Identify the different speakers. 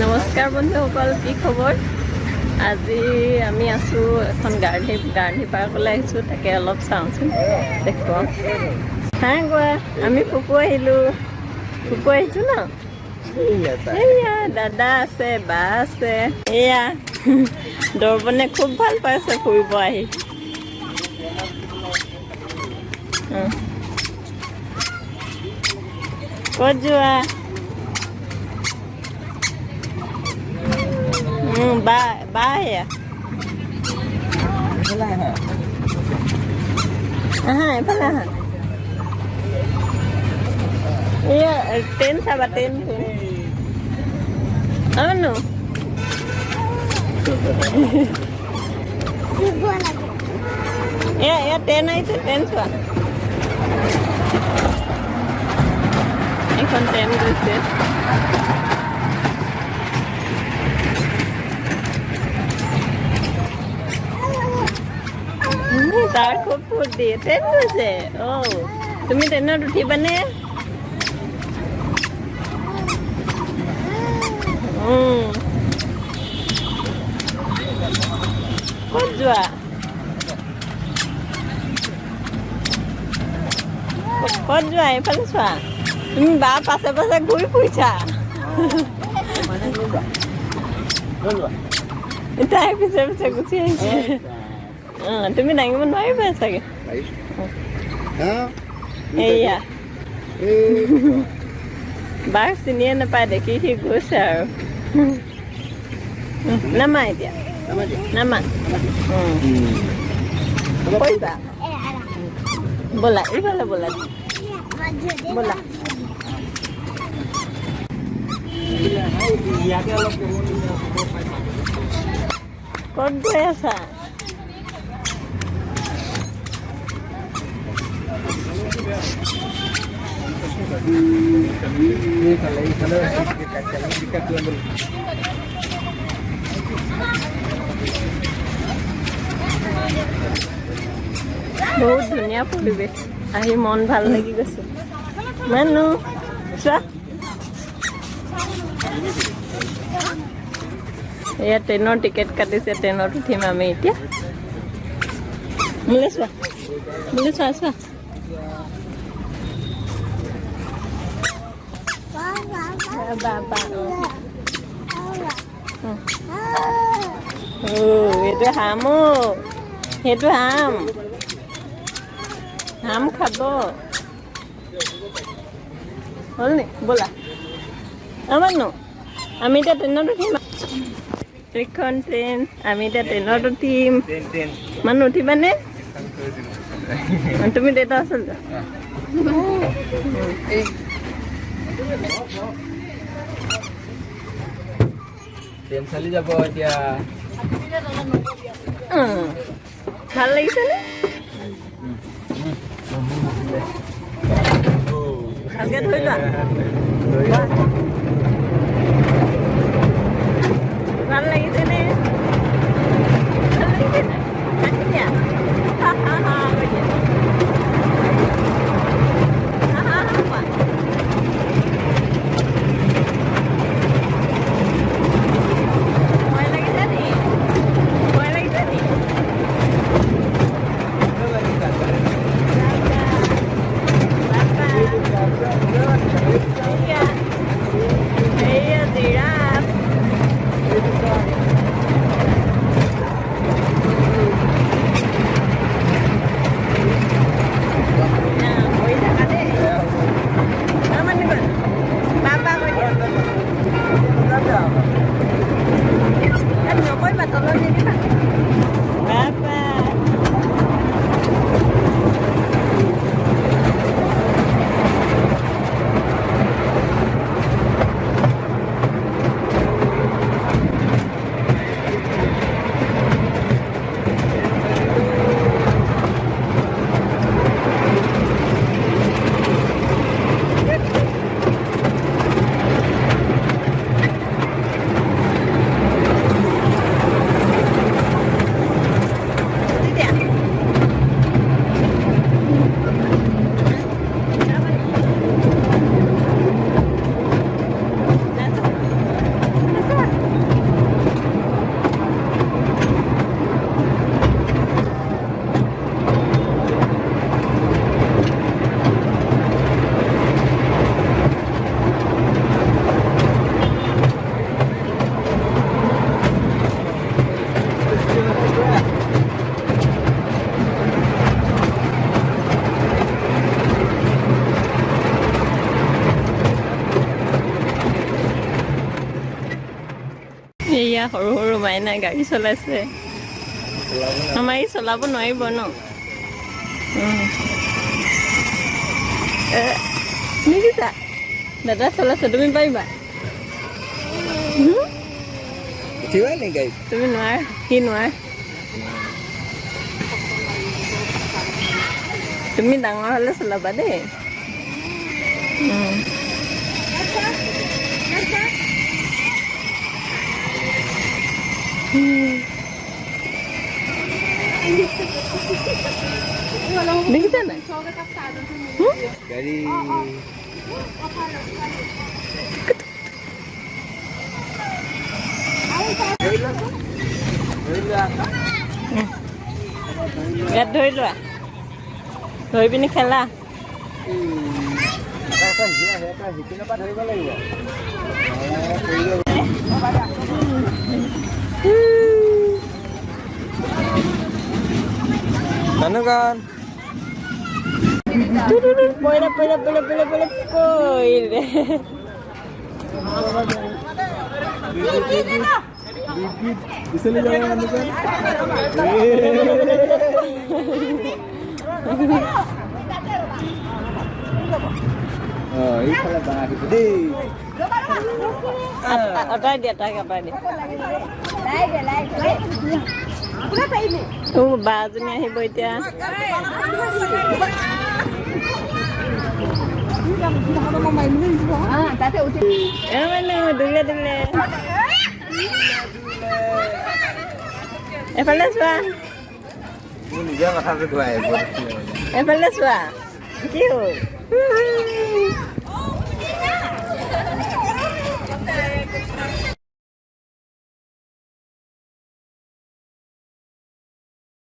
Speaker 1: নমস্কাৰ বন্ধুসকল, কি খবৰ? আজি আমি আছোঁ এখন গান্ধী পাৰ্কলৈ আহিছোঁ, তাকে অলপ চাওঁচোন, দেখুৱাওঁ। হাই গোৱা, আমি ফুকু আহিছোঁ ন। এয়া দাদা আছে, বা আছে, এয়া দৰবনে খুব ভাল পাইছে ফুৰিব আহি। ক'ত যোৱা? বা এয়া আহা, এফালে আহা। এয়া ট্ৰেইন চাবা, ট্ৰেইন আনো এয়া ট্ৰেইন আহিছে, ট্ৰেইন চোৱা। এখন ট্ৰেইন গৈছে। তাৰ খুব ফূৰ্তি, ট্ৰেইন গৈছে। তুমি ট্ৰেইনত উঠিবানে? ক'ত যোৱা? ক'ত যোৱা? এইফালে চোৱা। তুমি বা পাছে পাছে ঘূৰি ফুৰিছা। তাই পিছে পিছে গুচি আহিছে। তুমি দাঙিব নোৱাৰিবা চাগে। এয়া বাঘ চিনিয়ে নাপায়, দেখি সি গৈছে আৰু। নামা এতিয়া, নামা। কৰিবা ব'লা, এইফালে ব'লা, ব'লা। ক'ত গৈ আছা? বহুত ধুনীয়া পৰিৱেশ, আহি মন ভাল লাগি গৈছে। মানুহ চোৱা, এয়া ট্ৰেইনৰ টিকেট কাটিছে, ট্ৰেইনত উঠিম আমি এতিয়া। মোলৈ চোৱা, মোলৈ চোৱা, চোৱা। এইটো হাম, সেইটো হাম, হাম খাব। হ'ল নি? ব'লা মানুহ, আমি এতিয়া ট্ৰেইনত উঠিম। এইখন ট্ৰেইন, আমি এতিয়া ট্ৰেইনত উঠিম। মানুহ উঠিবানে? তুমি দেউতা আচল
Speaker 2: ট্ৰেইন চালি যাব এতিয়া।
Speaker 1: ভাল লাগিছেনে? ভালকে ধৰি লোৱা। ভাল লাগিছেনে? ভাল লাগিছে নাই? হাঁহি দিয়া। হা হা হা কৈ দিয়া। হা হা হা কোৱা। ভয় লাগিছে নি? ভয় লাগিছে নি? এয়া সৰু সৰু মাইনাই গাড়ী চলাইছে আমাৰ ই চলাব নোৱাৰিব ন দেখিছা দাদা চলাইছে তুমি পাৰিবা
Speaker 2: উঠিবা নি গাড়ীত
Speaker 1: তুমি নোৱাৰা সি নোৱাৰা তুমি ডাঙৰ হ'লে চলাবা দেই দেখিছা নাই
Speaker 2: গাড়ী
Speaker 1: ইয়াত ধৰি লোৱা ধৰি পিনি খেলা
Speaker 2: ধৰিব লাগিব ধনুকান
Speaker 1: পইলা পইলা পইলা পইলা পইলা পইলে
Speaker 2: পিছলি যাব ধনুকান এইফালে বা আহিব দেই
Speaker 1: আঁতৰাই দিয়া তাইক আঁতৰাই দিয়া বা এজনী আহিব এতিয়া দুলে দুলে এফালে চোৱা
Speaker 2: নিজে মাথাটো ধুৱাই
Speaker 1: এফালে চোৱা কি হ'ল